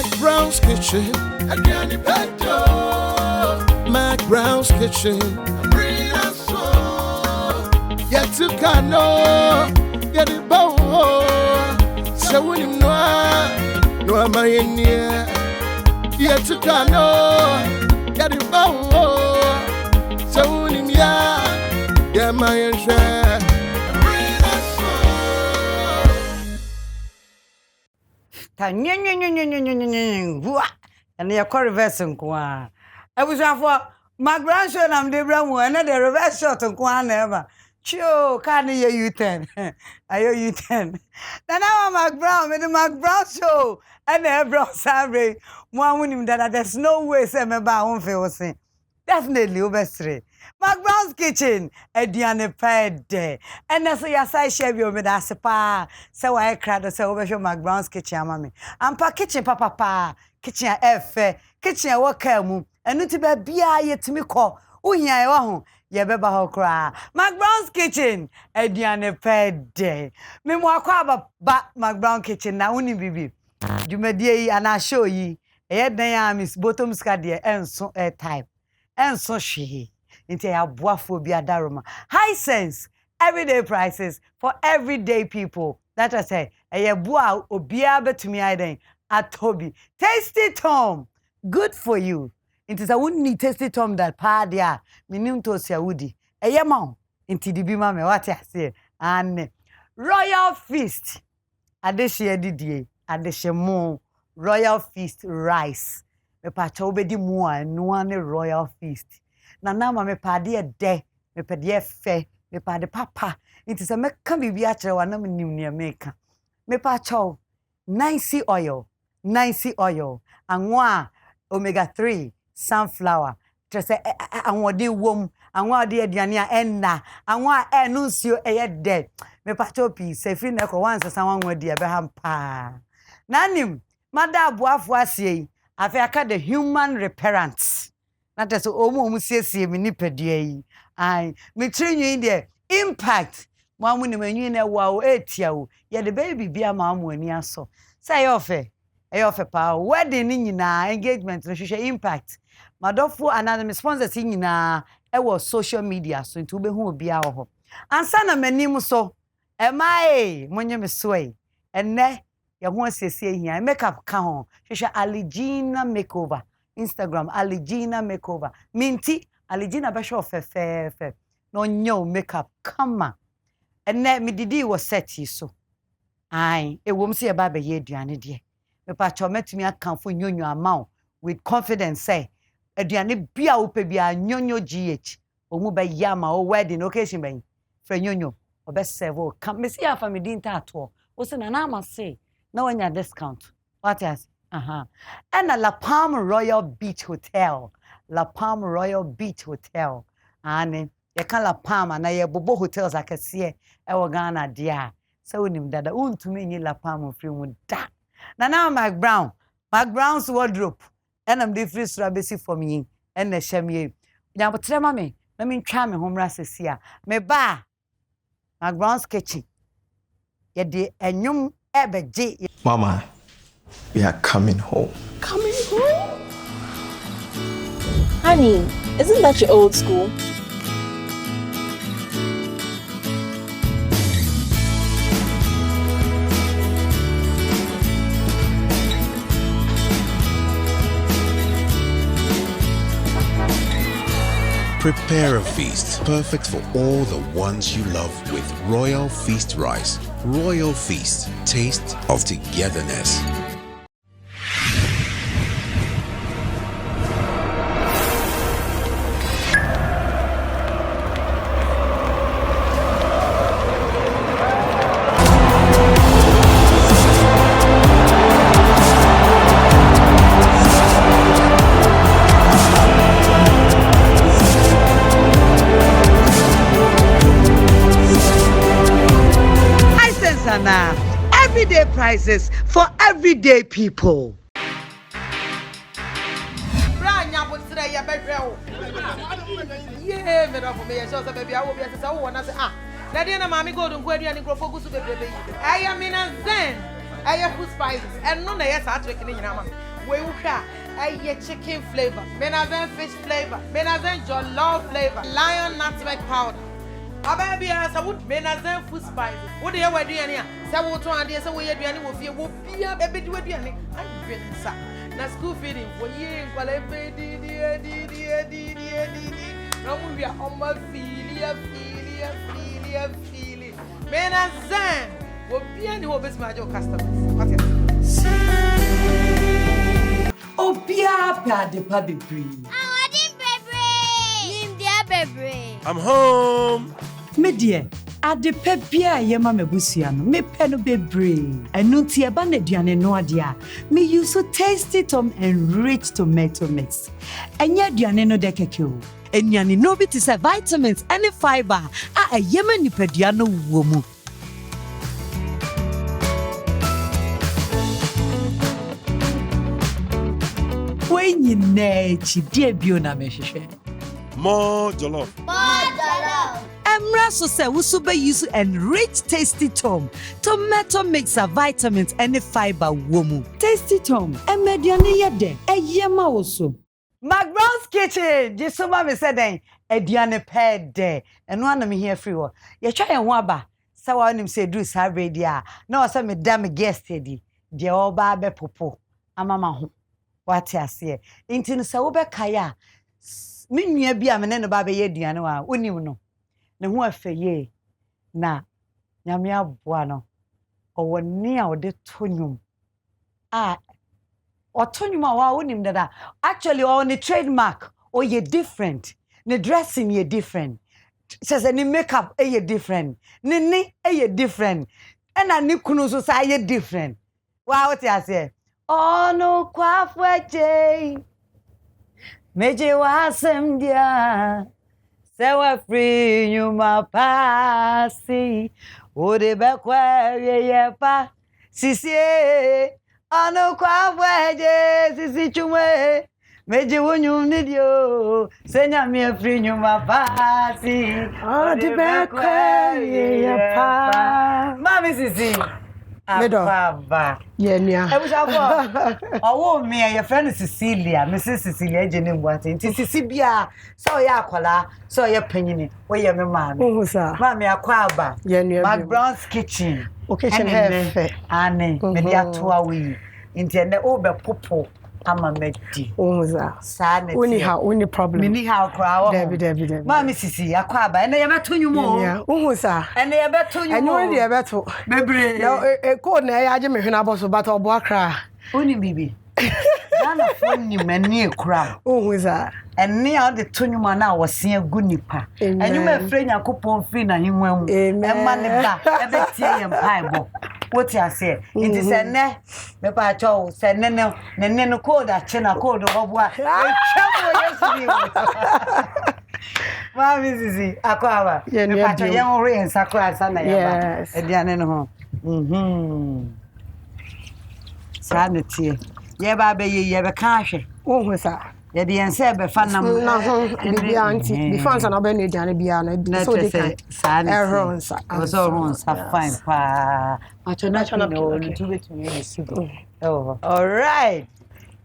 McBrown's Kitchen. McBrown's Kitchen. Yet to cano, get it bow. So when you know, no, am I in here? Yet to cano, get it bow. So when you know, yeah, my share. And your reverse and qua. I was for my grandson, I'm the brown one, and the reverse shot and qua never. Cho, can't you 10? I owe you 10. Then I'm McBrown, with the McBrown show, and the brown salary. One winning that there's no way, say, my bound feels saying. Definitely over three. McBrown's Kitchen, a Diana Ped. And that's why I share you with us. So I cried to say over your McBrown's Kitchen, mammy. And pa kitchen, papa, kitchen F, kitchen work, and not to be yet to me call. Oh, yeah, ye beba ho cry. McBrown's Kitchen, a Diana Ped. Meanwhile, ba McBrown Kitchen, now only baby. You may dear, and I show ye. A day Miss Bottom Scadia, and so a type. And so she into a boaphobia daroma. High sense, everyday prices for everyday people. That I say, a boa obiabe to me I at Toby. Tasty Tom, good for you. It is a wouldn't tasty Tom that padia, minum to sia woody. A yamon, into the bima me what I say. And Royal Feast. Adeshe Didier, Adeshe Royal Feast rice. Me pa chobedi mua no ane Royal Feast. Na nama me pa de de, me pa de fe, me pa de papa. It is a meka bibi a kire wa na me nim ne meka. Me pa chow nice oil, anwa omega 3 sunflower. Just anwa de wom, anwa de aduane a enna, anwa enu nsuo eye de. Me pa chow pi se fi na ko wansa sanwa de be ham pa. Nanim mada aboafo asie Africa the human reparents. That is omo siesie me nipadua yi. Ai me train you in there impact. Mo amu ne manyu na wa o etia o. Ye the baby bia ma amu ani aso. Say ofe pa wedding ni nyina engagement no hwehwe impact. Madofo another sponsors nyina e wo social media so nti obehu obi a ho. Ansa na manim so e mai monye me so e. Enne ya ho asiesie hia makeup ka ho hwehwe Aligina makeover Instagram Aligina makeover minti Aligina be show fe no nyo makeup kama enne mididi wo set yi so ai e wom se e ba be ye aduane de me pa cho metumi akanfo nyonyo amount with confidence say aduane bia wo pe bia nyonyo gh omu be yama o wedding occasion ben fra nyonyo obe serve kam me se afa medin ta ato wo se na na ma say no one your discount. What is? And a La Palm Royal Beach Hotel. La Palm Royal Beach Hotel. And you can La Palm and I bobo hotels I can see e Ghana dia. So nim dada to me La Palm free with that. Now McBrown's wardrobe. And I'm the free strawberry for me and the shemie. Now but tell me, let me try me home races here. Me ba McBrown's Kitchen. Ye de enyum Mama, we are coming home. Coming home? Honey, isn't that your old school? Prepare a feast perfect for all the ones you love with Royal Feast rice. Royal Feast, taste of togetherness. Everyday prices for everyday people. Yeah, me for me, so baby, I will be as I want to say, Nadiana Mammy go to Guardian and Grofogus to the baby. I am in a zen. I have food spices and none of us are drinking in Yaman. we uha a chicken flavor, menazen fish flavor, menazen jollof flavor, lion nutmeg powder. Ababi as a wood menazen food spice. What do you wear here? Say what one day, so we are doing with you, will be a baby to a diani. I'm doing that. Na school feeding for ye, while every no, we are on my feeling. Menazen will be any hobbies, my customers. What is Oh, Pia, the puppy breed. I'm home. Me dear, ade pepia ye ma mebusia no me pe no bebre enu ti eba na aduane no ade a me use so tasty tom and rich tomato mix enya aduane no de keke o enuane no bi ti say vitamins and fiber a yema nipadua no wo mu when you ne chi die bio na me hwehwe More jollof. Emra so say we super use enrich tasty tom tomato mix of vitamins and fiber womu tasty tom emediane yede eyema oso McBrown's kitchen jisuma me say den aduane pede eno ana me here free wo ye twa yen ho aba say wa nim say do sa ready a na o say me da me guest di de oba be popo amama ho wate ase inti no say wo be kaya me nua bi a me ne no ba be ye aduane wa onim no ne ho afeye na nyame aboa no owoni a ode tonyum a otonyum a wa onim dada actually on the trademark or ye different ne dressing ye different says any makeup ye different ni ye different and ni kunu so say ye different wa what you say ono kwafweje meje wasem dia sewa free you my passy ode bekwa ye pa sisi ano kwafweje sisi chumwe meje wonyu nidio senya me free you my passy ode bekwa ye pa mami sisi Baba. Yenya. Oh, me, your friend Cecilia, Mrs. Cecilia Jenny Watson. Tissy Bia, so ya kola, so ya penny, where your mamma. Oh, sir. Mammy, a quaba. Yenya. McBrown's kitchen. Occasion have. Anne, maybe a 2 hours. Intend the over popo. I'm a meddy. Oh, sir. Sad. Only problem. Mini how crowd. Debbie. Mammy Cecilia, a quaba, and they ever to you more. Oh, sir. And they ever to you. I know the battle. Baby. Now, a code near Jimmy Hanaboso battle Boakra. Only baby. Nana funny man near crowd. Oh, sir. And near the Tunyuma now was seeing good nipa. And you may friend a coupon fin and you went a money back, a tea and pie. What you say? It is a ne, the patrol said no code that China code of what? Mammy, Sissy, Aquava, young rain, Sakura, Sana, yes, and Diana. Sanity. Ye baby, ye have a cash. Oh, sir. Ye the answer be fan number. The fans are not been Johnny Biana. So they can. Errors. Was all runs have fine. Pa. Oh, all right.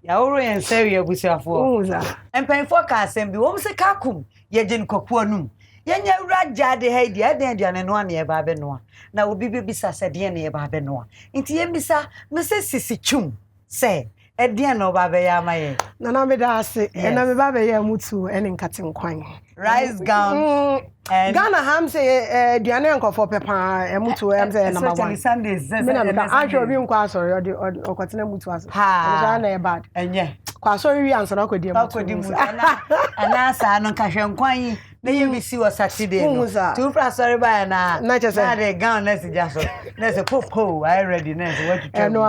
Yauri and Seria with your phone. And paying forecast and be almost a cacum. Ye didn't coquanum. Yenya Raja de Heidi, and 1 year Babenoa. Now will be Bisa said Yenny Babenoa. Into Yemisa, Mrs. Ceccy Twum, say. Ediano baba ya maye. Nana me da ase. Na me baba ya mutu ene nkatin kwan. Rice gown. Ghana ham say duane nkofo pepa mutu am say number 1. Sundays. Me na me ka anhwe obi nkwa asori okotena mutu ase. Ha. Na e bad. Enye. Kwa asori wi ansana akodi mutu. Akodi mutu. Ana sa no kahwe nkwan na ye bi si o Saturday no. Tu fra sorry ba na. Na de gown na si jaso. Na se popo I ready na so what to tell. No.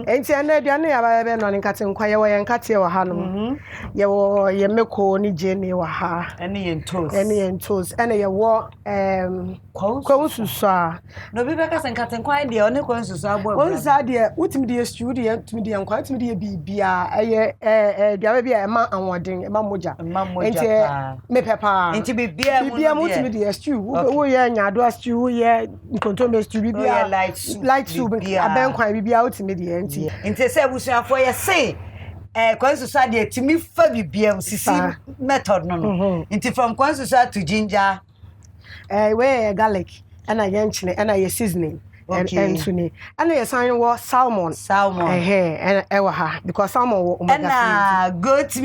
Enti na duane ya ba be no nkatin kwan ye wo ye nkate wo ha no. Ye wo ye meko ni jeni wo ha. Ene ye toast. Ene ye wo kwansusu no bi be ka senkaten kwan de one kwansusu abo onsa de utimi de studio utimi de nkwan utimi de bibia eye dia bia e ma anwoden e ma moja enti me pepa Inti bibia mu timi de stew. Wo ye nyado stew, wo ye nkontombe stew bibia. Light soup. Abenkwan bibia wo timi de enti. Inti se busuafo ye say Kwansusa de timi fa bibia sisi method no. Inti from Kwansusa to ginger. We garlic and a yenchine and a seasoning. And suni and a sign was salmon and ewa because salmon was and goat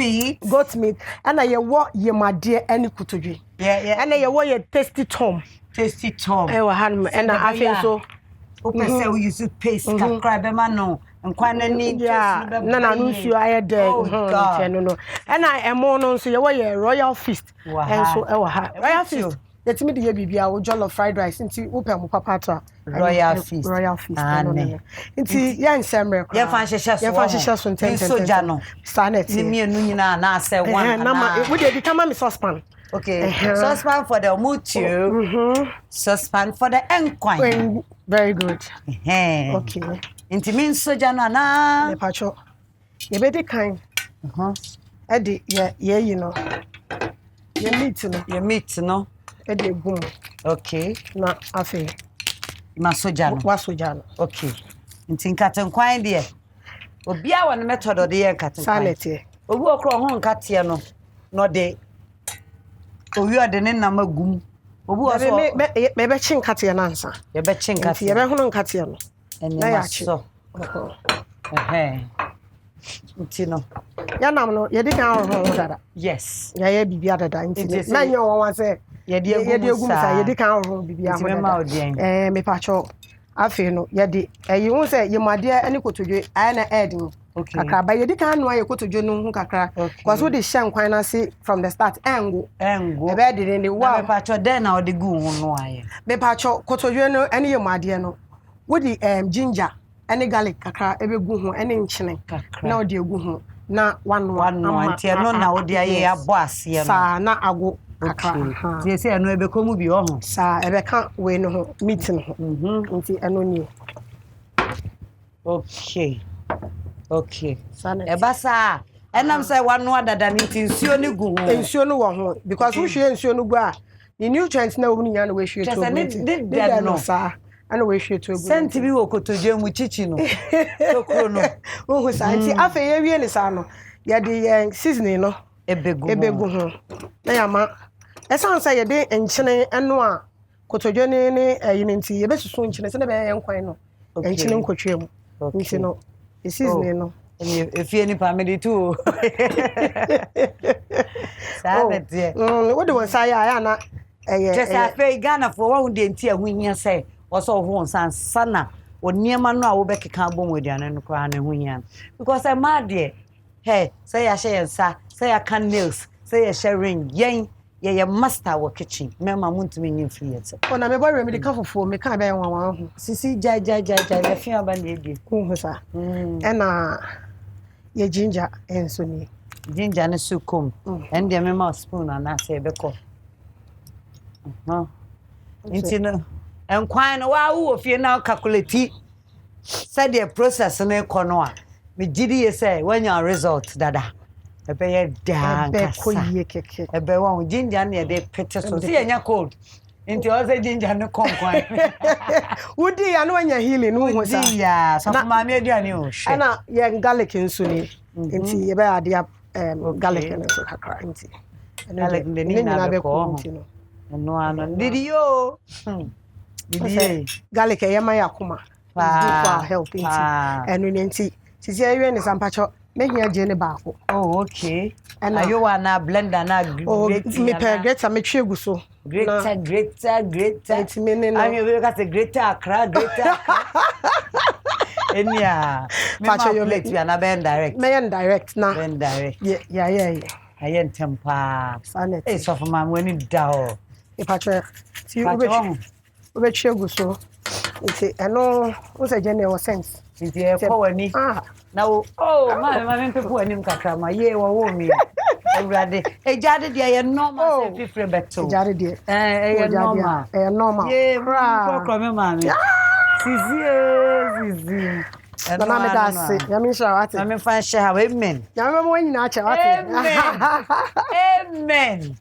meat and I what ye my dear any kutuji and I what ye tasty tom ewa hand and I feel so open say we use paste crab no and kwana need no you I there no and I am on so you were royal feast and so ewa royal feast. Let me do bibia wo jollof fried rice nti wo pem papa to royal feast nti ya nsemre kwa ya fan hyehyɛ so soja no sanet ni mienu nyina na say one na we dey become me saucepan okay saucepan for the mutu saucepan for the enkwan very good okay nti min soja no na me pacho ye be dey kind edi ye you know ye meat no edi egum okay na afi ma soja no wa soja no okay nti nkatenkwan de obia won method de ye nkatenkwan sanete obi okro ho nkate no de owi ode ne nam agum obi wo so me be chi nkate na nsa ye be chi nkate ye be hono nkate no na ya so nti no ya nam no ye di kan ho dada yes ya ye bibia dada nti na nyo won say ye di egum sa ye di kan ho bibia ho dada me pacho afi no ye di yi won say ye made ani kotodwe ai na ed no kakra ba ye di kan no ye kotodwe no hu kakra cause wo di hye nkwan na see from the start engo e be di ni wa me pacho den na odi gu hu no aye me pacho kotodwe no ani ye made no wo di ginger any garlic kakra ebe gu hu any nchene na odi egu hu na one anti no na odi aye abo ase no sa na ago kakra tie se no ebe komu bi ho sa ebe ka we no ho meat no nti eno ni okay eba sa enam say wanu adada nti nsuo ni gu hu nsuo no wo ho because wo hwe nsuo no gu a the nutrients na wo ni nya na we hwe to nti no sa ana we hwe to gu senti bi wo kotodwe mu chichi no tokro no wo hu sa nti afa ye wie ni sa no ye de seasoning no ebegu ho na ya ma esan say ye de enchene eno a kotodwe ni ayi nti ye be susu nchene se na be ye nkwan no enchene nkotwe mu nti no the seasoning no efie ni family too sabe what do say ya na just afa Ghana for one day nti ahunya say also ho sana oniema no a wo bekeka abom aduane no kra na hunya because I mad there hey say ya share nsa say ya can nails say ya sharing yen ye master wo kitchen mema muntumi nyi free yet ona me boy me de ka fofo me ka be wan ho sisi ja ya fi aba na edie ho sa na ye ginger enso ni ginger ne sukum and de mema spoon na say be ko intino enkwan no wa wo fie na calculate said the process na ekono a me gidi ye say when your result dada ebe ye dan ko ye keke ebe wa ginger na de pete so see enya cold nti o say ginger no konkwan wudi ya no anya healing no ho sa ya so ma me aduane o hwe ana ye garlic nso ni nti ye be ade garlic na so kakra nti garlic de ni na be ko no ano didi yo garlic ye ma yakoma for health enu nti sisi awie ni sampacho mehia je ne baako okay ayo wa na blender na great me per greater me twegu so greater it's meaning ayo we got a greater akra greater enia pacho yo plate ya na ben direct na ben direct yeah ayen tempa sanet so for man when it down e pacho ti ube twegu so nti eno wo se je ne wo sense nti e ko wani na ma pepo anim kakra ma ye wo mi ewrade e jade de ye normal se fifre beto jade de normal ye pro me ma mi sisi na me da se ya mi sha wate na me fan sha ha amen ya me mo nyina cha wate amen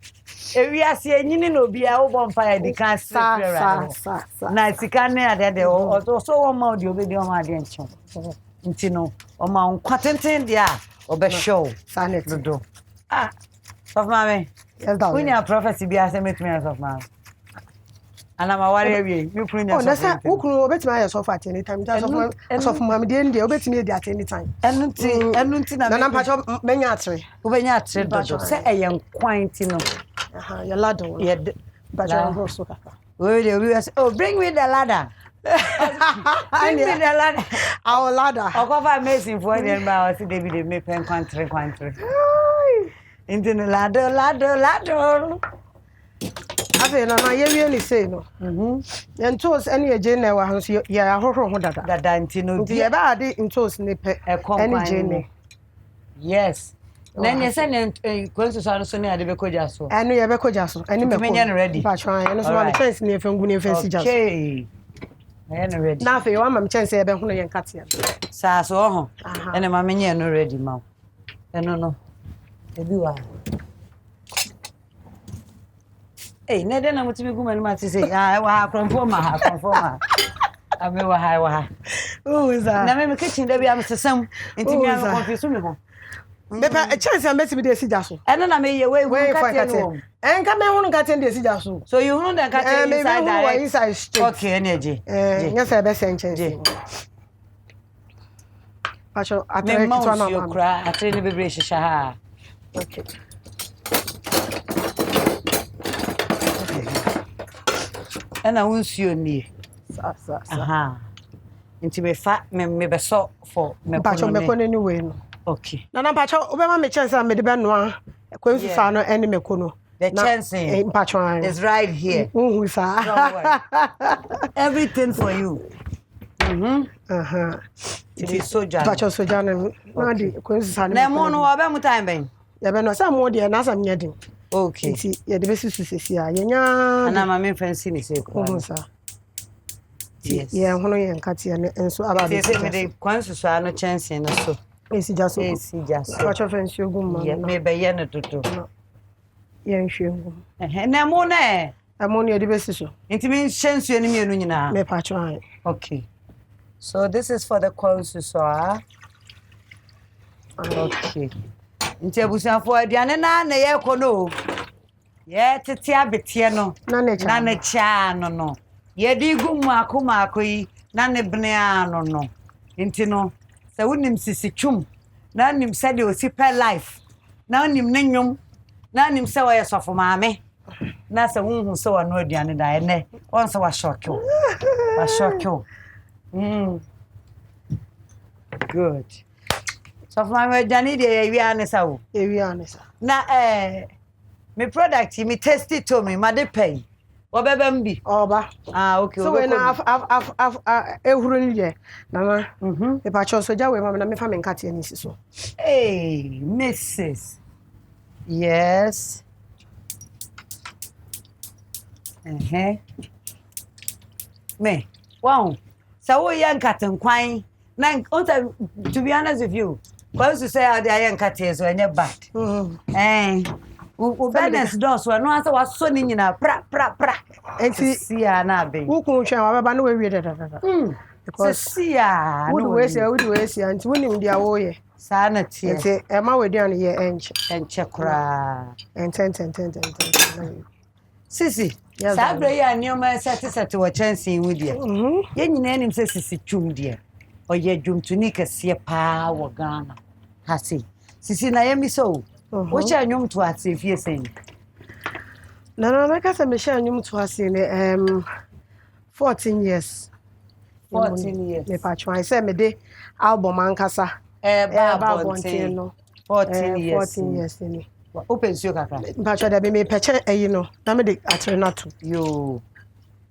Ewi ase enyini no bia wo bon fire di kan straight na sika ne ade de o so wo ma odi obedi o ma ade enche nti no o ma nkwatenten dia obe show sanet do of mama yes that we prophecy bia say make me of mama ana ma ware awie you put in your so ukuru obetimi aye so at any time just of mama dey ndie obetimi dey at any time enu nti na na mpacho menya atre obenya atre do say eye nkwan ti no your ladder yeah but I go so kaka we say oh bring me the ladder bring me the ladder our ladder okofa amazing for them ba o see David me pen country into the ladder afi na ye wie ni say no entos ene eje na wa hanso ya ahohoro ho dada ntino di e ba ade entos ni pe ene je ni yes na nye se ne kwensu so ne ade be koja so enu ye be koja so ene me ko me ready ba try ene so ma chance ni efe ngu ni efe si jaso okay ene ready na afi wa ma chance e be hono ye nkatia sa so ho ene ma menye no ready ma eno no ebi wa ne de na mutimi guma ni mati say wa confirm ame wa ha oh is that na me kitchen da bia mesesam enti mi am confuse me ho me pa chance am beti bi de si jaso ene na me ye we kat no enka me hunu kat de si jaso so you hunu da kat inside that inside straight okay energy nyesa be sen chance pacho atre kitwa na ma kra atre ne bebre hihya ha okay ena unsuo nie aha nti me fa me be so for me pacho me kono ni we no okay na pacho obema me chance am me de be no a kwensu fa no ene me kono the chance pacho is right here everything for you it is soja pacho soja na di kwensu fa na mo no obe mu time ben ya be no sa mo de na sa me din okay nti ye de be susu sesi a ye nya ana ma me fancy ni say ko sa yes ye hono ye nkate ne enso aba be say me de kwansu so ano chance no so esi jaso pacho fancy ogum ma me be ye no toto ye nhwe ogum na mo na amoni ye de be susu nti me chance ye ni me enu nyina me pacho an okay so this is for the kwansu so okay nti abusanfo aduane na ye kono ye tete abetie no na ne cha no ye di gumu akoma yi na ne bene ano no nti no se wonim Ceccy Twum na nim se de osi per life na nim ne nwom na nim se wa yesofo maame na se hunhu se wa no aduane da ene on se wa shokyo good so for my journey dey wi anisa wo na me product me test it to me ma dey pay obebem bi oba okay so when ehuru ni je na me pa cho soja we ma na me fa me nkate ani si so hey Mrs. yes me wow so we yan katen kwan na to be honest with you because you say how they yan kate so any bad o balance dos we no asa waso ni nyina pra enti sia na be wo kun hwe wa baba no we wie da because sia no we say anti wonim dia wo ye sa na tie enti e ma we duan ye enche kra enten Ceccy sa bre ya ni o ma set wo chance wu dia ye nyina nim se Ceccy Twum dia oye dwumtuni kese pa wo Ghana hasi Ceccy na yemi so wo cha nwum to ase fie sen na make say me sha nwum to ase ne 14 years me pa try say me de album ankasa ba bontin no 14 years ni open sio kaka pa try da me peche eyi no na me de atre na to yo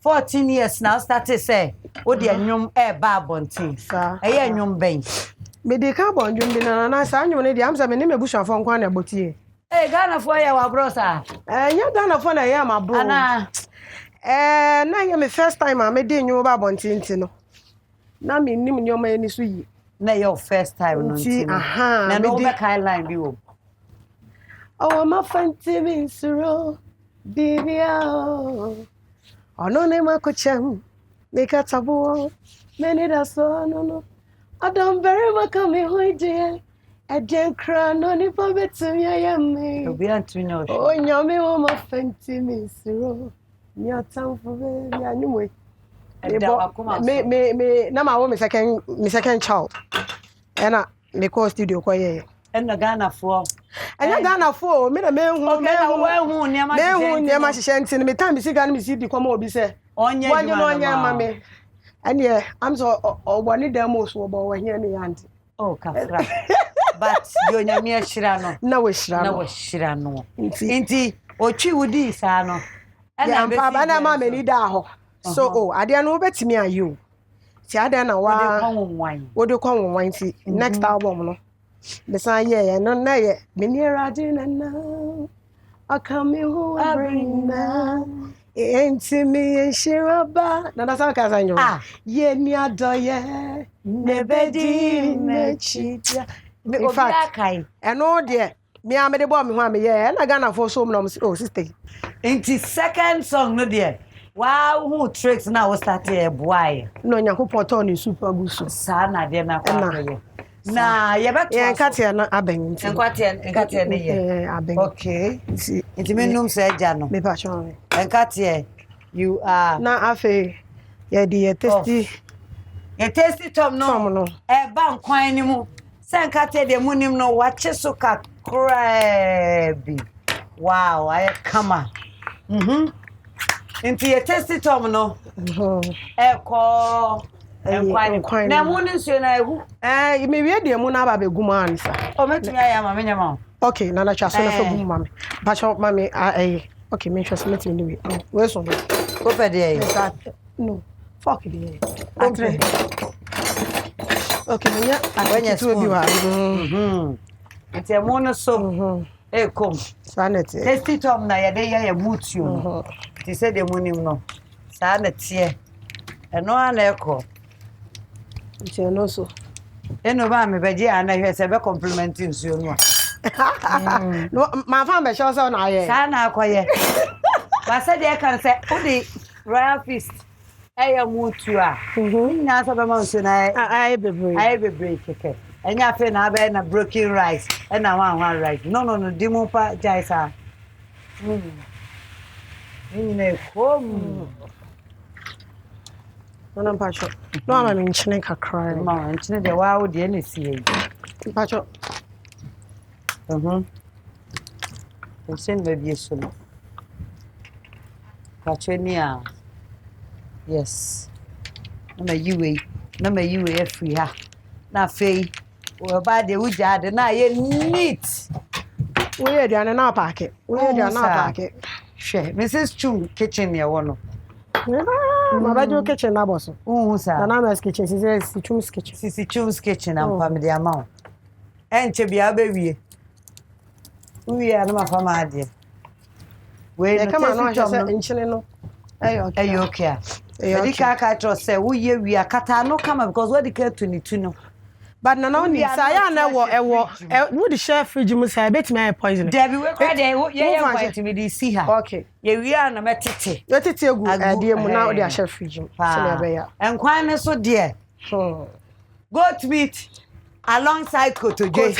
14 years now started say o de nwum ba bontin eye nwum ben me de ka bon nwum bi na sa nwum ne de am say me ne mebusuafo nkwa na botie Ghana for ya wa bro sa nya Ghana for na ya ma bro ana na ya me first time am de nwum ba bontin ti no na me nim nyoma ani so yi na your first time no ti na no be kind line bi wo oh ma fanti mi suro Bibia Onone makuchem make a tabu many da so no Adam very makami hoide Ejen kra no ni pa betumi ayame Obi antumi Oh nyame wo ma fenti mi siro mi atamfo be ya nyumwe me na ma wo me second child ena me call studio ko ye ena Ghana fo ena Ghana fo me na me hu niam hihye nti me time si Ghana me si di kwama obi se onye ma me ene am so ogboni demo so obo wa hia me yanti oh kafra but yo nyame ahira no na wo hira no nti otwi wudi sa no ena be pa na ma me ni da ho so ade no betimi ayo ti ade na wa wode kwa wonwan ti next album no the san ye no na ye me ni rade na na akami hu bring na Intimi shiraba na na saka sanyo ye ni adoye nebedi mechita in fact eno de me amede bo me ho ame ye na Ghana for so no oh sister inti second song no de wow who tricks now start e boy no nyakopon to ni super gusu sa na de na kwa ye na ye beto ye nkatia na aben nti nkatia ne ye aben okay inti me num se ja no me pa chon nkatia you are na afi ye di tasty tom no e ba nkwan ni mu se nkatia de munim no wache so ka crabby wow I come inti ye tasty tom no e ko nkwan na mu ni so na ehu me wie de mu na ba be guma ansa o metumi aya ma menya ma okay na cha so na fa guma me ba cho ma me okay me trust me anyway we so go pede no fuck it okay menya when you are it's mu no so kom sanity tasty tom na ye de ye mutuo ti se de munim no sanity eno ana eko nti no so eno ba me beje ana hwe se be compliment nsuo no no ma fa be show so na ye sana akoye ba se de kan se odi royal feast eya mutu a nya so be ma nsuo na ai bebre keke enya fe na be na broken rice na one rice no di mu pa jaisa ni ne kom Nana Pacho. No, I'm in Chineka crying. Ma, in China, the wow, the NC. Pacho. And send baby soon. Pachonia. Yes. Number you free ha. Na fei. Well, by the wood yard, and I neat. We are down in our pocket. Share. Mrs. Chu kitchen near one. My bedroom kitchen na boss. Sir. Na na kitchen, Ceccy Twum's kitchen. Ceccy Twum's kitchen and family amount. And to be a baby. We are not my dear. We come on, in Chile no. Hey, okay. The car say we are Catano come because what the care to know. But no need saya na wo would the chef fridge mu say bet me poison. Debbie we cry dey yeah going to me see her. Okay. Yeah we are na metete. Metete egu adie mu na the chef fridge mu. So na be ya. Enkwan ne so de. Goat meat alongside kotoje.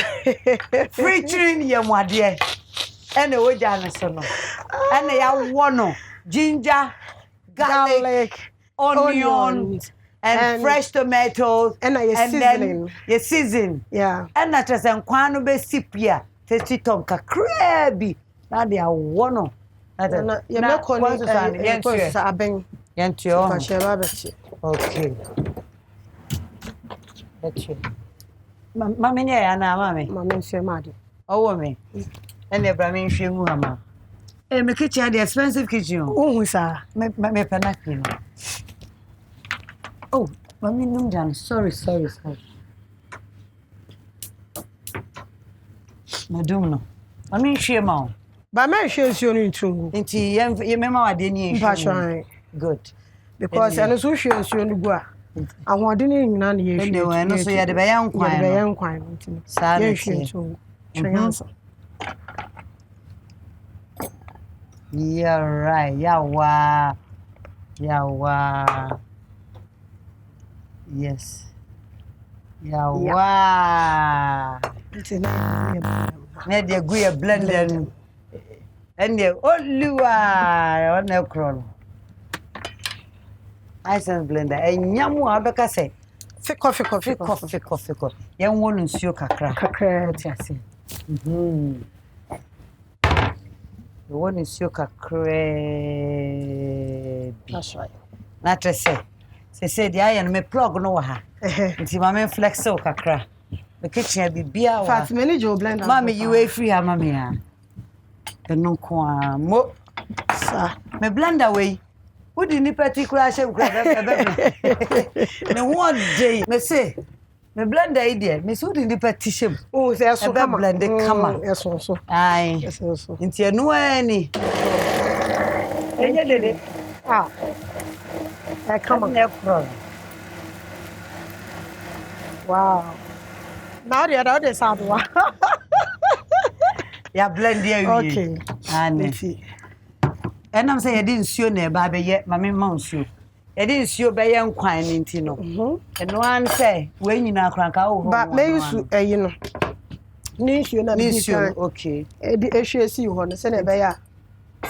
Featuring yemwade. Ene woja ne so no. Ene ya wo no ginger, garlic, onions. And fresh tomatoes and then you season. Yeah. And that is an kwano be sipia. Tasty tonka crabby. Now they are one. Na you make calling abeng. Yentio. Okay. That's you. Mama nya na mama. Mama nse madi. Oh me. And the Brahmin shemu mama. Eh me kitchen the expensive kitchen. Oh sir. Me panaki. Oh, Mommy Numjan, sorry. Madam no. Mommy share ma. Ba me share you no ntu. Nti ye mema wade ni ehwe. Good. Because eno so share you no gu a. Ahode ni nyina na ye share. Eno so ye de be yan kwan. Ye de be yan kwan nti. Sa na share you. Transa. Yeah, right. Yawa. Yes. Yawa. Media guya blender. And the Oluwa on the crown. I sense blender. And yamu abeka say. Fiko. Young one in sugar crack. The one is sugar crack. That's right. Not to say. They said, the iron may plug no ha. It's my man flex so crack. The kitchen be beer. Fat many Joe blender. Mammy, you a free, mammy. And no quam. Mo, sir. Me blend away. What did you particular shape grab? No one day, me say, me blend the idea. Me so in the petition. Oh, there's so blend the camera. Yes, also. Aye, yes, also. Into your no any. Ah, I come on. Wow. Now the other side. Yeah, blend the okay. And see. And I'm saying I didn't see you near Baby yet, Mammy Mounts you. I didn't see you by young quine in Tino. And one say, when you now crank out, but maybe you know. Nish you not okay. The issue see you want to send a bayer.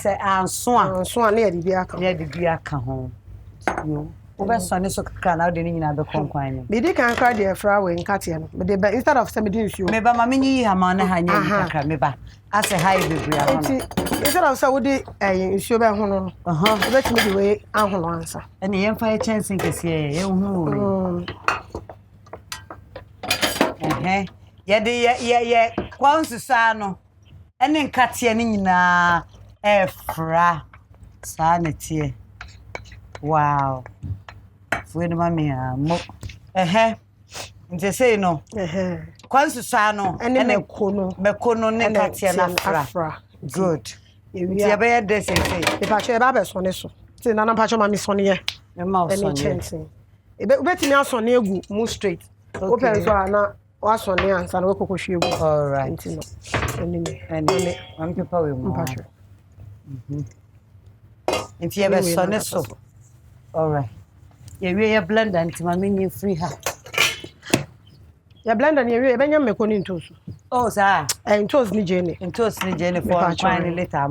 Say, I'm swan near the Biaka home. You. Over Sunday so can out the in the conquine. They can't cry their flower in Katian, but instead of somebody you. Maybe Mammy, I'm on a high maybe. As a high baby. Instead of Saudi, you should be on. Let me the way I will answer. And the empire chance in case ye. Yeah. Quansu sano. And then Katianina Efra sanity. Wow. When mammy, they say no. Quansu sano and then Mekono Katiana. Good. Yeah, bear this say. If I share Babas on this, say Nana Pacho Mammy Sonia, the mouse any chancing. Bet me also near move straight. Open so now was on the answer and work with you. All right. And one people will Patrick. If you have a son, so. All right. You will blend and my mini free her. You blend and you Benjamin Meconin too. Oh, sir. And toast me Jenny. And toast me Jenny for finally later.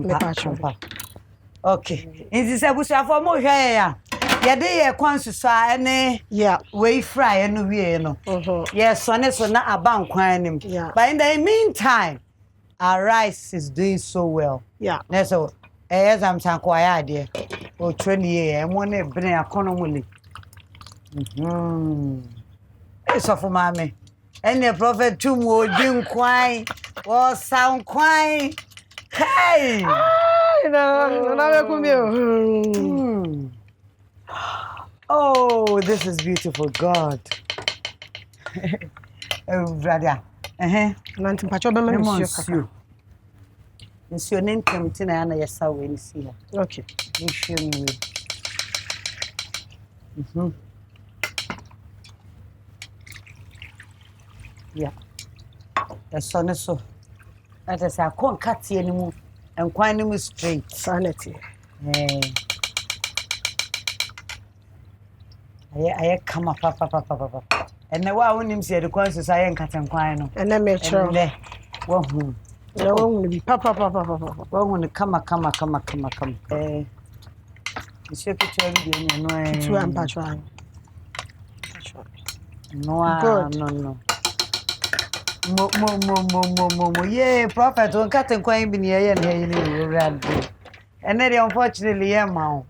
Okay. Is this a bush for more hair? Yeah, they are conscious, and yeah, way fry and we know. Yes, son is not a bank crying. Yeah. But in the meantime, our rice is doing so well. Yeah. That's all. As I'm saying, quiet, dear. Oh, 20 years, and one bring a economy. It's off for mammy. And the prophet too more doing quine or sound quine. Hey! Oh, this is beautiful, God. Oh, brother. Nanti pacho be monsieur. Monsieur Ninkem Tina and yes, I will see her. Okay. Yeah. The son is so. That is, I can't cut you anymore and quite anymore straight. Sanity. I come up. And now I want him to say the conscious I ain't cutting quine. And then make sure. Well, no one will be papa. Well, when come. It's your picture, you know. Two and patron. No. Mo. Yeah, prophet won't cut and quite be near and and then unfortunately, yeah, mouth.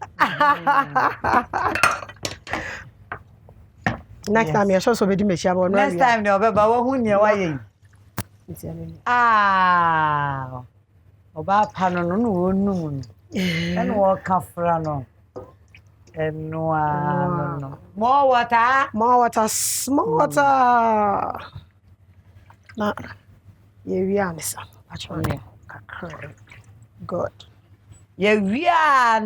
Next time, you're so very much. Next time, no, but who knew why? Ah, about Panon, and walk Cafrano. And no, more water, small water. Now, you are actually good. You are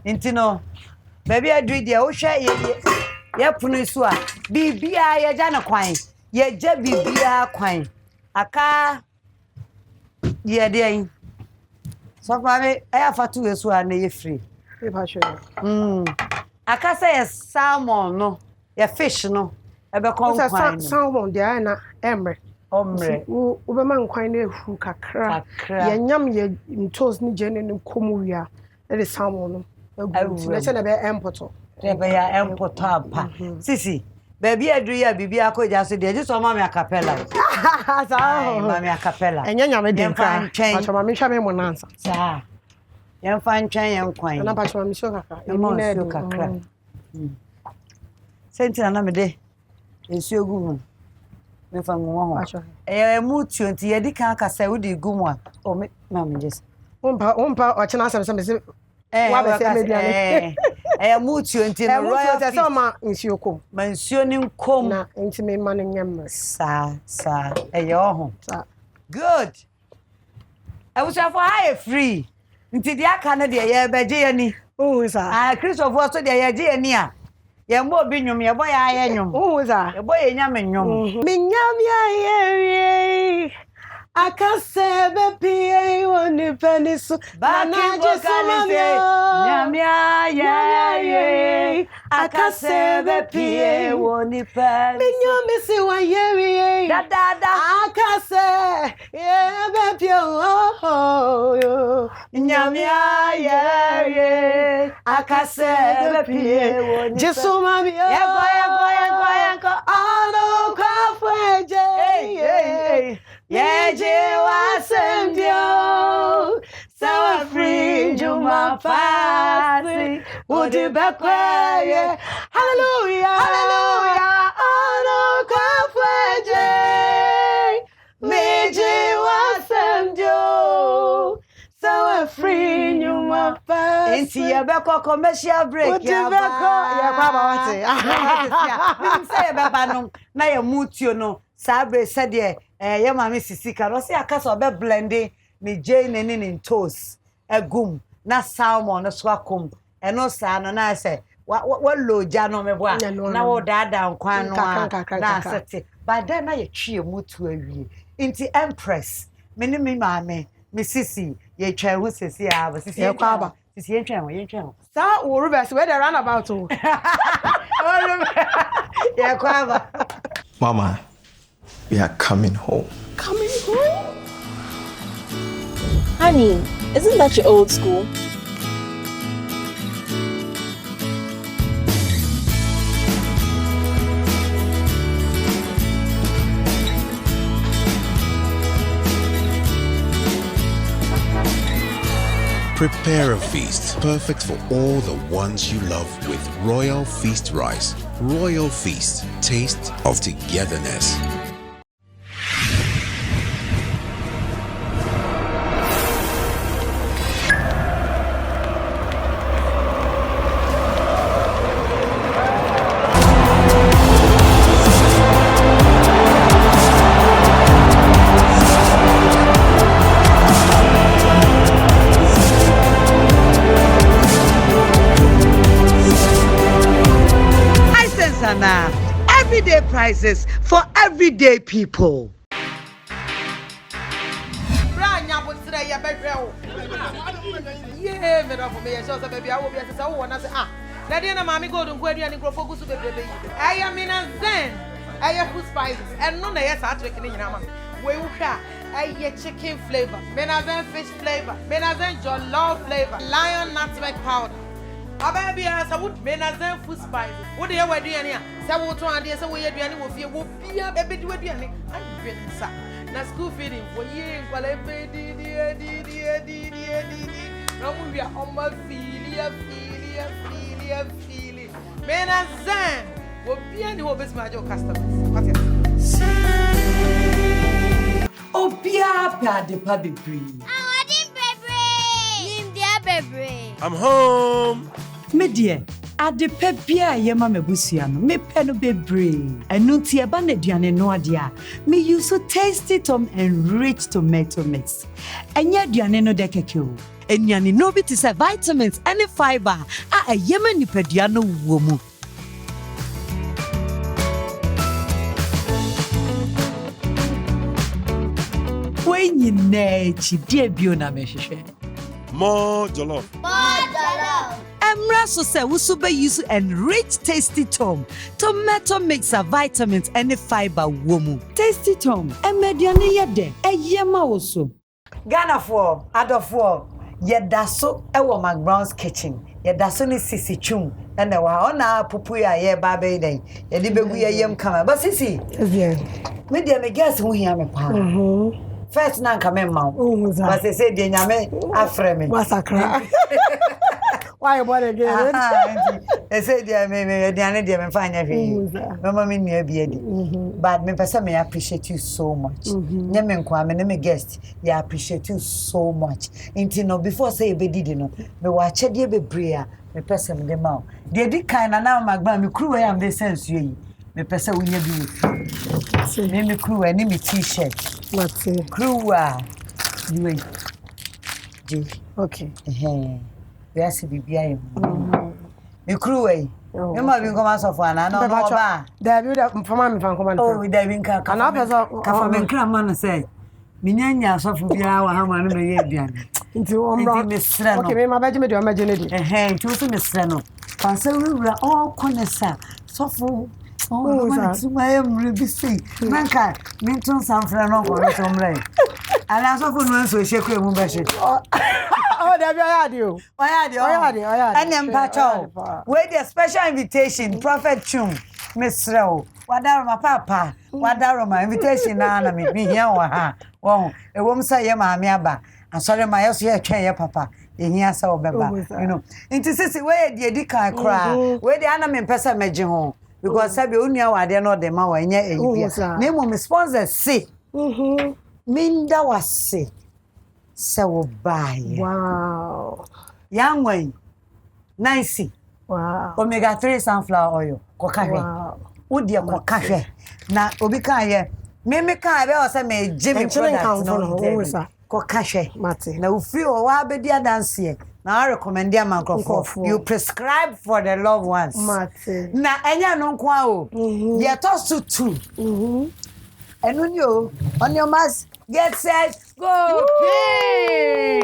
Intino, baby, I do the ocean. Ya punisua, bibia ya jana kwine, ye je bibia kwine. Aka Yeah, dear. So, I have a 2 years one, you're free. I can say a salmon, no, a fish, no, a become salmon, Diana, Emre. Omre, Uberman quine who cacra, yam ye toast ni jenny and comuria, that is salmon. Let's say about empoto. There be a empoto, Ceccy. Baby, I do ya, baby, I could just say, just on my capella. Mamma capella. And young man, fine change from my shaman one answer. Sir, young fine chain and quine. And I'm not sure I'm sure. Sentin another day. It's your good. Me fa mo ho mutu nti ye di kan ka say wo di gu mu a o me mam just umpa o chena asem se me se wa be se media ne mutu nti no royal se ma nsuo kom ma nsuo ni nkom na nti me ma no nyem sa ho sa good was for high free nti di aka na de ye beje ye ni sa Christopher so de ye je ye ni a ye mbo bi nyum ye boy aye nyum ye boy ye nyam nyum mi nyam ye akasebe pie woni penisu bana jesu nyam ye akasebe pie woni penisu mi nyam si wa ye da akase ye be pie nyam ye akasebe pie woni jesu mami ye go alo kafeje Yeji wasendio sawa free juma pasi udi bakwaye hallelujah ono kafeje meji wasendio sawa free juma pasi enti yebeko commercial break ya kwa ba wate mi say yebeba no na ye mutio no sabre said ye mama sisi ka no se akasa obe blending ni jane ni toast egum na salmon no so akom eno sa no na se wa loja no meboa na wo dada nkwan no na sete but then na ye twie mutu awie nti empress me ni me mama me sisi ye twa hu sisi a ba sisi ye kwa ba sisi ye twa sa wo rubes we dey run about o ye kwa ba Mama, we are coming home. Coming home? Honey, isn't that your old school? Prepare a feast perfect for all the ones you love with Royal Feast rice. Royal Feast, taste of togetherness. Everyday prices for everyday people. Yeah, me for me. So baby, I will be at the one. I say, let the mommy go to where you and grow focus with baby. I am in a zen. I have food spices and none of us are drinking in your mouth. We will have a chicken flavor, menazen fish flavor, menazen jollof flavor, lion nutmeg powder. I baby, I would menazen food spices. What do you wear? So what one day, so we are doing with you will be a baby to a dining. I'm been sat. Na school feeding for years, while every no, we are on my feeling. Men and Zan will be any hobbies, my customers. Oh, Pia, the public breed. I'm home. Me dear, at the pepia, Yama Mebusiano, me pen bebre, and Nutia Banedian no idea. Me use so tasty tom and rich tomato mix. And yet, Dianeno decacule. And yani no bit is a vitamins and a fiber. A Yemeni pediano woman. Wei nyine chidie bio na mehwehwe. More jollof. Emra so say wusu be use enriched Tasty Twum, tomato mixer, vitamins and fiber womu. Tasty Twum, emediane yede, eyema oso. Ghana for adofo yeda so ewo McBrown's kitchen. Yeda so ni Ceccy Twum ene wa ona pupu ya ye ba be den. Yede begu ye yem kama. But Ceccy, me dia me guess hu hia me pa. First na nka me ma. But say dia nyame afre me. Masakra. Why you born again? They say dear me dear find everything. Mama me near be but me person me appreciate you so much. Nyame nkwa me me guest, you appreciate you so much. Inti no before say be did no, me wa chede bebre a me person me dem out. Dey di kind na magba me crew am dey sense you. Me person we nya bi. Me crew ani me t-shirt. What crew you okay. We are CBBI. Me crew way. You might be coming so far now. No, no, there be that from my command. Oh, there been can come man say. Minyanya so for bia wa ha ma no me ye bian. Nti o mro. Okay, me ma baje me do imagine it. Nti o so me sre no. Fansa wura all konesa. So for oh, man, to my emre bi say. Nanka, me tun sanfra no ko so mre. Ala so for no so she ko mu be she. Oh, there be Oyadio. And then Pacho. Wait a special invitation, Prophet Twum, Miss Row. Wadaroma papa, Wadaroma invitation na me here or ha. Oh, a woman say ya mammy aba. And sorry my else here can papa. In here so beba. You know. Into Ceccy where the Dika cry. Where the anime person major home. Because Sabi unya wa de no de ma wa nye e. Name mo sponsor say. Minda was say. So buy. Wow. Young way. Nice. Wow. Omega-3 sunflower oil. Kokahwe. Wow. Udia kokahwe. Na obika ye. Me ka be o se me Jimmy product no. Kokahwe. Mate. Na ufi o wa be dia dance ye. Na I recommend ya man crofo. You prescribe for the loved ones. Mate. Na enya no nkwa o. Ye to su tu. Enu ni o. On your mask. Get set, go! Okay.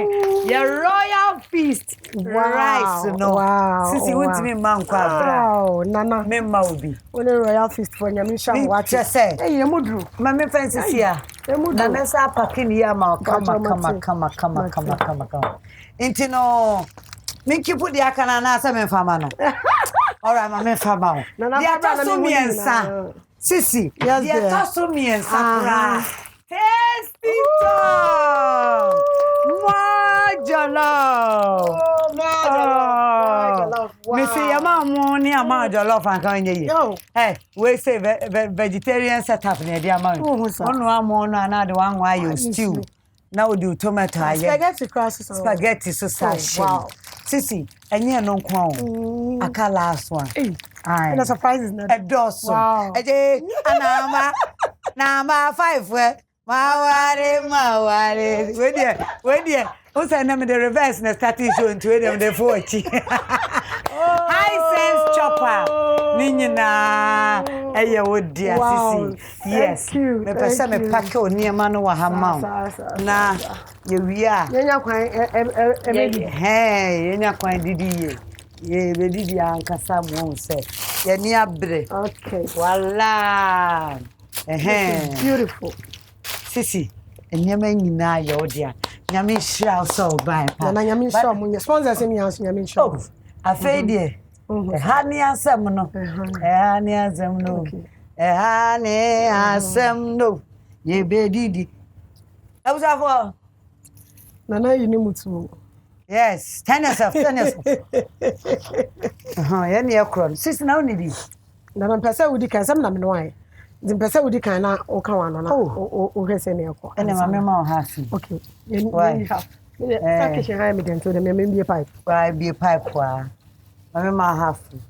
Your royal feast. Wow. Rice, no. Wow. Since you want me, man, wow. Nana. Me maubi. Only royal feast for Nyamisha. Watch it. Hey, you mudru. Mammy Francis here. Nana sa packing here, ma. Come. Intino. Make you put the akana na sa me famano. All right, my me famano. Dia tosso mi ensa. Ceccy. Yes, dia tosso mi ensa. Tasty Twum! Jollof! Jollof! Wow! Me say your mom ni ama jollof and kan ye. Hey, we say vegetarian setup near the amount. One more na the one why you stew. Now do tomato spaghetti sauce. Wow. Ceccy, enye no kwa aka last one. And the surprise is not a dosso. Wow. Nama 5 we. Maware. Wait there. What's the name of the reverse na starting show into them the 40. High sense chopper. Ninyina. Eya would dear Ceccy. Yes. Me pesa me pack o niema no wa ha ma. Na ye wi a. Yenya kwan hey, yenya kwan didi ye. Ye be didi ankasa mo se. Ye ni abre. Okay. Wala. Beautiful. Ceccy, enyama nyina ya odia. Nyame hira so bai pa. Na nyame hira mo sponsors me house nyame hira. Oh, afei de. Ha ni asem no. Ha ni asem no. Ha ni asem no. Ye be didi. Abusa for. Nana you ni mutu. Yes, turn yourself. Ya ni akro. Ceccy na onidi. Na pesa udi kan sam na me no ai. The person would kind of Okawana or Hesenia. And my mamma happy. Okay. You have. Package to the maybe a pipe. Why be a pipe? My mamma happy.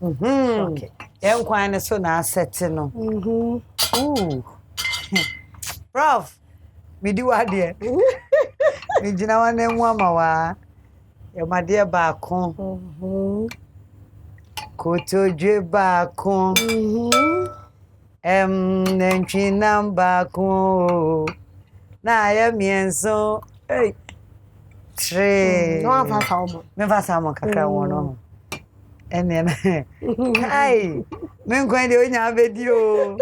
Okay. Young quine so now setting. Ooh. Prof, we do idea. We do not want them one more. My dear Bacon. Koto Jebacon. Nentri number ko Na ya mienso. Hey. Tre. No afa salmon. Me fa salmon kakra won no. Ene hey. Me nkwan de onya abedi o.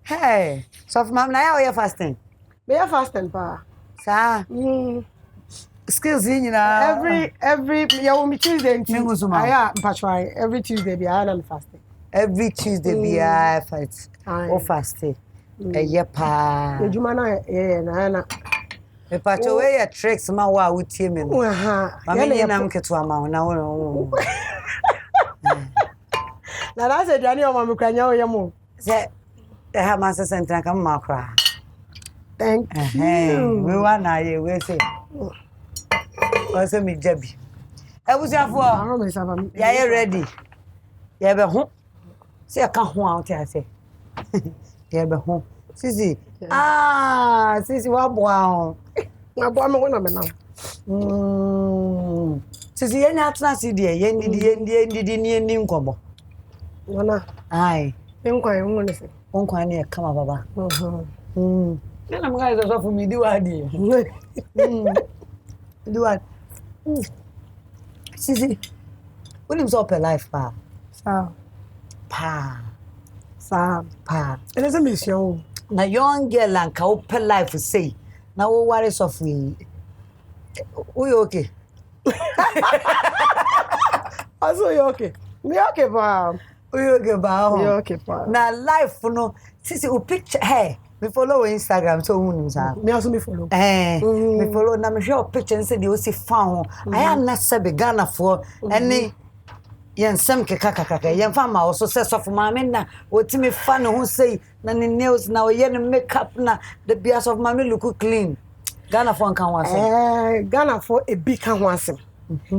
Hey. So mam na ya fasting. Me ya fasting pa. Sa. Skills in every me Tuesday and Tuesday. try every Tuesday be I am fasting. Every Tuesday be I fast. O fasting. Yeah pa. Ejuma na me pa cho we tricks ma wa wutie me no. Ma me na mketo ama na wo. Na na se dani o ma me kwanya wo yemo. Se ha ma se sentra kam ma kra. Thank you. We wanna ye we say. Also me jabi. Ebusiafo. Ya ye ready. Ya be ho. Se ya ka ho a o ti ase. Ya be ho. Sisi. Sisi wa boa ho. Na boa me wona me na. Sisi ye na atna si de ye ndidi ni nkobo. Wona. Ai. Enkwan wo ne se. Onkwan ne kama baba. Na mga izo so fu mi di wa di. Di wa. Sisi. When him so per life pa. Pa. It is a mission. Na young girl and ka open life say. Na wo worry so fu. We okay. Also you okay. Me okay pa. We okay ba. You okay pa. Na life no. Sisi o picture hey. Me follow Instagram so who sa. Me also me follow. Me follow na me share picture say dey o si fa ho. I am not say be Ghana for any yensem kekakaka yemfa ma so say so for ma me na otimi fa no ho say na ne nails na o ye ne makeup na the bias of ma me look clean. Ghana for kan wa say. Ghana for e bi kan ho asem.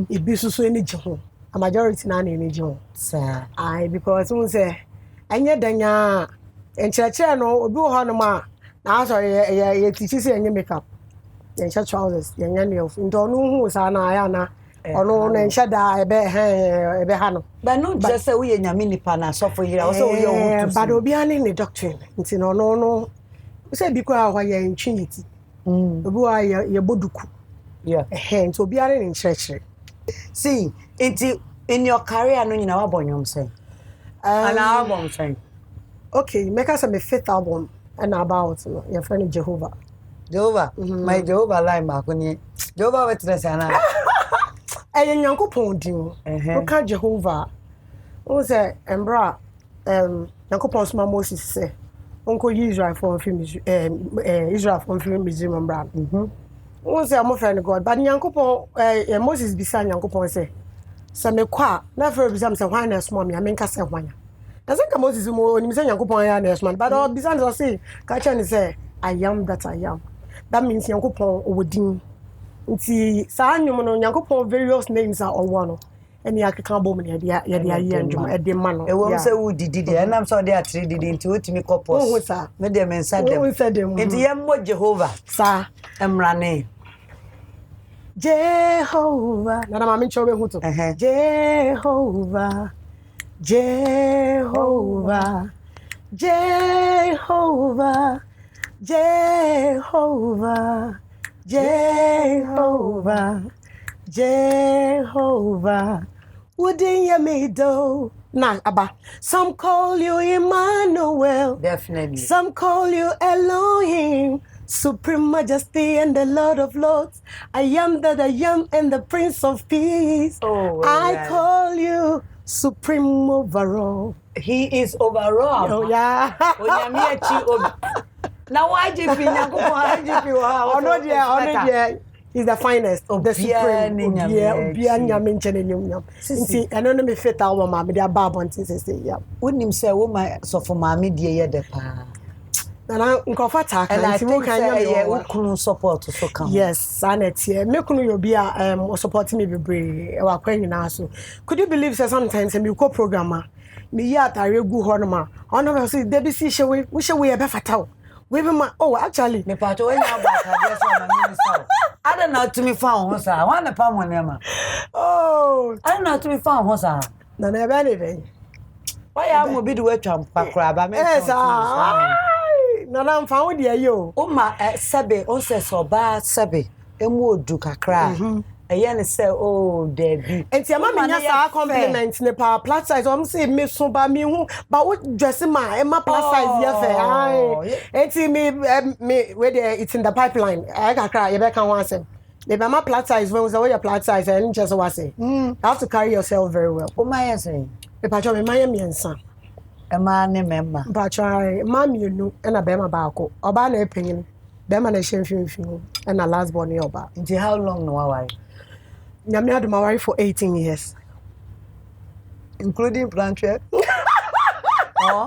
E bi so eni je ho. A majority na eni je ho. Sir. Because we say anya danya encheche no obi ho no ma na so ye teach say anya makeup. Yenche trousers, yenya nails. Ndo no hu sa na aya na ono na enche da ebe ha no. But no just say we nyame nipa na so for here. Also we your but obi ani ni doctrine. Nti no say bi kwa ho ye ntwiniti. Obi wa ye boduku. Yeah. Nti obi ani ni nchirechire. See, in your career no nyina wa bonyom say. An album say. Okay, make us my fifth album and about your friend Jehovah. My Jehovah line back when Jehovah witness ana. Nyankopon din. Oka Jehovah. O say embra Nyankopon sma Moses say onko Israel for film Israel for film museum embra. O say am friend God, but Nyankopon Moses bisa Nyankopon say me kwa na for bisa say hwan na small me amenka say hwan. Doesn't come Moses mo ni say Nyankopon ya na small, but bisa no say ka cha ni say I am that I am. That means Nyankopon owodin. Nti sa anyum no Nyankopon various names are on one. Any akeka bom na ya ndwom e de ma no. E wo say wo didi de enam so de atre didi nti wotimi kopos. Me de men sa dem. Nti ye mo Jehovah sa emrane. Jehovah. Na ma me chobe huto. Jehovah. Jehovah. Jehovah. Jehovah. Jehovah. Jehovah. Wouldn't you me do? Nah, Abba. Some call you Emmanuel. Definitely. Some call you Elohim. Supreme Majesty and the Lord of Lords. I am that I am and the Prince of Peace. Oh, I call you Supreme overall. He is overall. Oh, yeah. Now why do you feel he's the finest of the supreme. See, I don't know me fit our mamma, they are babontin say, yeah. Wouldn't him say, oh, my so for mammy, dear, the pa. And I'm comfortable. And I think I support so come. Yes, sanity. Me kunu you be supporting me be brave. Our queen now so. Could you believe that sometimes me co programmer me ya tare gu ho no ma. Ono say Debbie see we should we be fatal. We be ma actually me part when you about address on my minister. I don't know to me found sir. I want to palm on them. Oh, I don't know to me found sir. Na na be anything. Why am we be the way to pakra ba me. Yes, No, I'm found here, yo. Oh, my, Sabe, also, so bad, Sabe, and would do cry. A yen say, oh, Debbie. And see, I'm a compliment in the power plus size. I'm saying, Miss Soba, me, but what dressing my plus size, yes, and see me, whether it's in the pipeline. I can cry, you can once. If I'm a plus size, when was your plus size, and just was say, you have to carry yourself very well. Oh, my saying, if I told me, Miami and son. A man, member. But I, Mammy, you know, and a Bema Barco, or by an opinion, Bema nation, and a last born year back. Into how long no I? I'm not married for 18 years. Including plancher? Oh,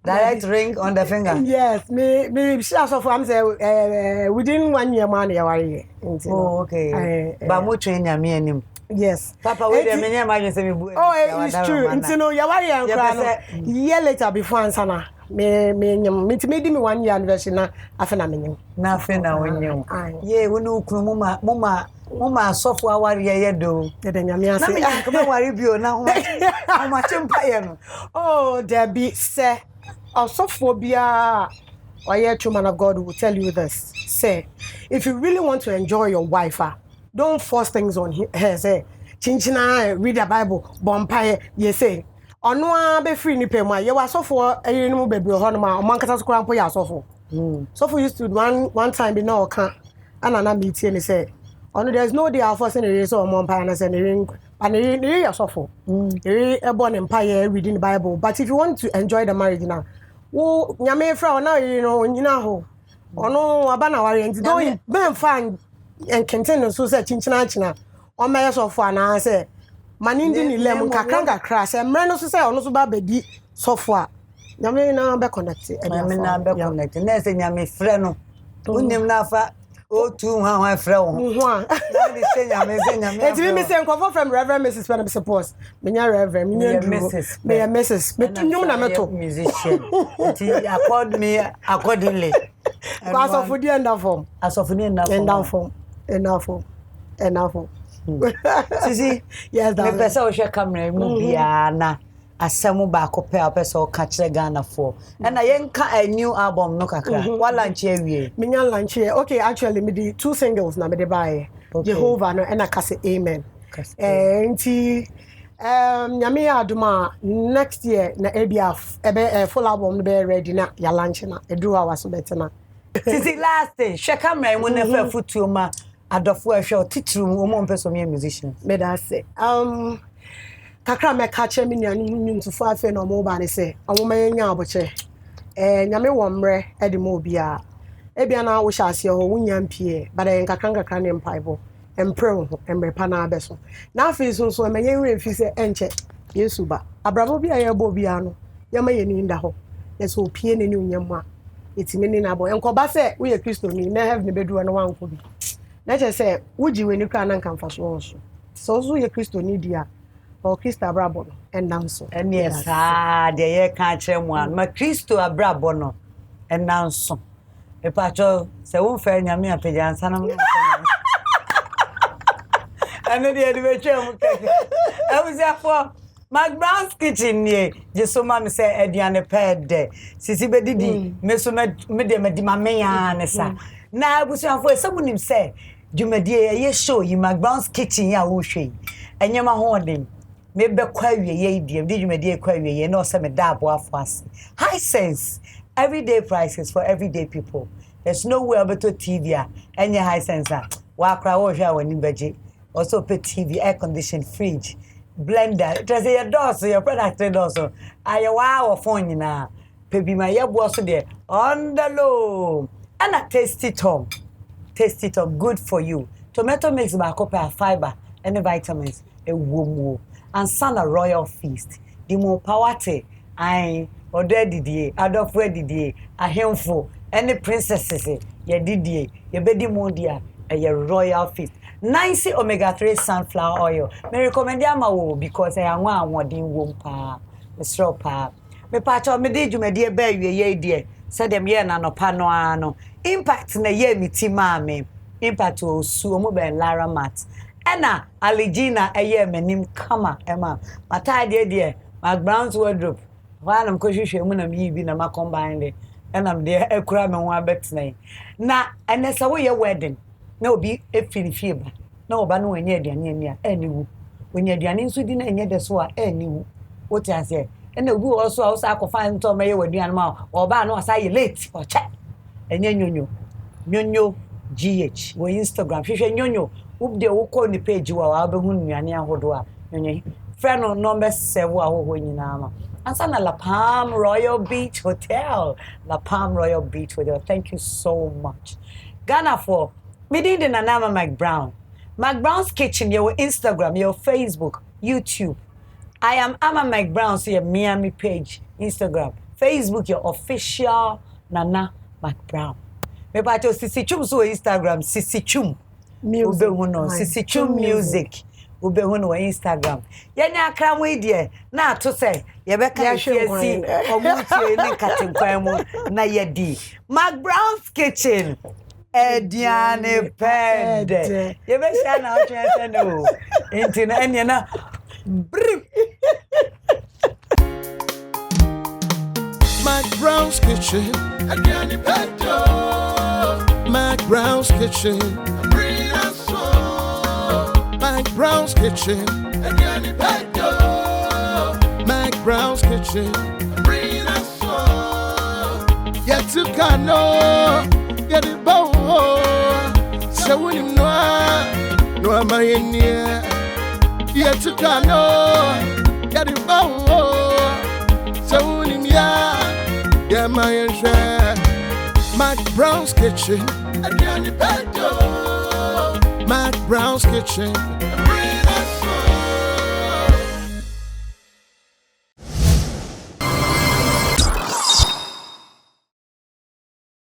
direct ring on the finger? Yes, me, share of I'm saying, within 1 year, money, oh, okay. But more train your me. Yes. Papa, wait a minute, I say, oh, it's true. It's no, you're a year later before Ansana. Me, 1 year anniversary na afena menyem. Na afena wonyem. Ye, we no kunu mama sofo awari ye do. Dede nyame ase. Na me come wari bio na ho. Mama chimpa ye no. Oh, there be say sofo bia oye true man of God will tell you this. Say, if you really want to enjoy your wife, don't force things on her. Say, chinchina, read the Bible, bompire, ye say. Ono be free ni pema ye wa sofo eyinu baby ho no ma o man kasa skura mpo ya sofo sofo used to one time be no ka ana na meet ni say ono there's no day I force any so mo mpa na say ni ring and ni ya sofo e born empire reading the Bible. But if you want to enjoy the marriage now wo nyame fra ona nyina ho ono aba na ware nti don ben fan en continue so say chinchina china o me sofo ana say manindi ni lem kakanga crash e mre no so say ono so ba bedi software nyame na be connect nyame na be connect na say nyame frɛ no unim na fa o tu ha frɛ wo ho na be say nyame e me say nkofo from Reverend Mrs. Pena suppose me nya Reverend me nya Mrs. me ya Mrs. me nyum na meto musician ti accord me accordingly because of the end of form as of the end of form Ceccy, yes, the person who camera Mubiana, a samu back up a person or catch the Ghana for. And I ain't a new album, no cacra. What lunch here? Minya lunch here. Okay, actually, me the 2 singles na me de buy. Jehovah and I can say amen. And Yami Aduma next year na ABF a full album be ready na ya lunch na. A drew hours better na. Ceccy last day, she camera when never foot to ma. Adofo ehwe titru mo mpeso me musician me da say kakra me ka che me nanu ntufo afa na mo ba ne say omo nya aboche nyame wo mre e de mo bia e bia na wo hya ase ho wunya mpie ba da kakra ne mpaibo empre ho emre pa na abeso na afi so me nya nwe fi say enche yesu ba abrabo bia ye bo bia no yama ye ni nda ho yeso pie ne ni unyam a etime ni na bo enko ba say wo ye Kristo ni na have ne bedu no wanko bi na je say wuji we ni kra na nkan faso so ye Kristo ni dia o Kristo abrabo no enanso yes de ye ka kire mu an ma Kristo abrabo no enanso e pa cho se won fa nyame apagya ansa na mo ane de we twa mu keke e wo se afo McBrown's kitchen nie je so ma me se aduane pede sisi bedidi me so me de medi ma me ya ne sa na abusu afo e sabunim se Jumadie ye show you McBrown's kitchen ya wo hwe enyema ho odem me be kwa wie ye die di jumadie kwa wie ye no se me da abo afo ase high sense everyday prices for everyday people. There's nowhere but to TV any high sense wa kra wo hwe awani beje also pay TV air conditioned fridge blender it is your door so your product also ayawa wo phone nyina pe bi ma ye bo so de on the low and a Tasty Twum. Tasty Twum, good for you. Tomato mix back up fiber and the vitamins. A womo and sana royal feast. The more power te I order didie, adof didie, a handful, any princesses ye didie, ye bedi mondia, a ye royal feast. 90 omega-3 sunflower oil. Me recommend ya because I am one din wompa, Mr. Pa. Me pacho me di jumedie be ye die. Said them ye na no pano ano. Impact na ye mi ti mame. Impact o su omo be Lara Mat. Ena Aligina eye menim kama ema. Mata de McBrown's wardrobe. While I'm hwehwe mu na mi bi na ma combine and I'm there a crime and one bet name. Na and that's away your wedding. No be a fever. No, but no, near the near any when you're the so dinner and yet the swat any what I say. And the woo also outside could find Tom Mayo with the animal or ban or say late or chat. And then Nyonyo GH or Instagram. Fish and Nyonyo, whoop the walk on the page you are Albahun Yania Hodua. Friend on number 7 when you know. And son La Palm Royal Beach Hotel. La Palm Royal Beach Hotel. Thank you so much. Ghana for me didn't name McBrown. McBrown's Kitchen, your Instagram, your Facebook, YouTube. I am Ama McBrown's your Miami page, Instagram, Facebook, your official Nana McBrown. Me pato Ceccy Twum so Instagram, Ceccy Twum music. Ceccy Twum music. Ube hono Instagram. Yenya akra we die na to say ye be ka fiesi omutie ni katenkwan mu na ye di. McBrown's Kitchen. Ediane pede. Ye be sha na o twen no. Enti na ene na McBrown's Kitchen. Ediane pede. McBrown's Kitchen. McBrown's Kitchen. McBrown's Kitchen. Yet to Kano. Get it bow. So when you know, no, am I in here? Yet to Kano. Get it bow. So when you know, yeah, my share. McBrown's Kitchen. McBrown's Kitchen.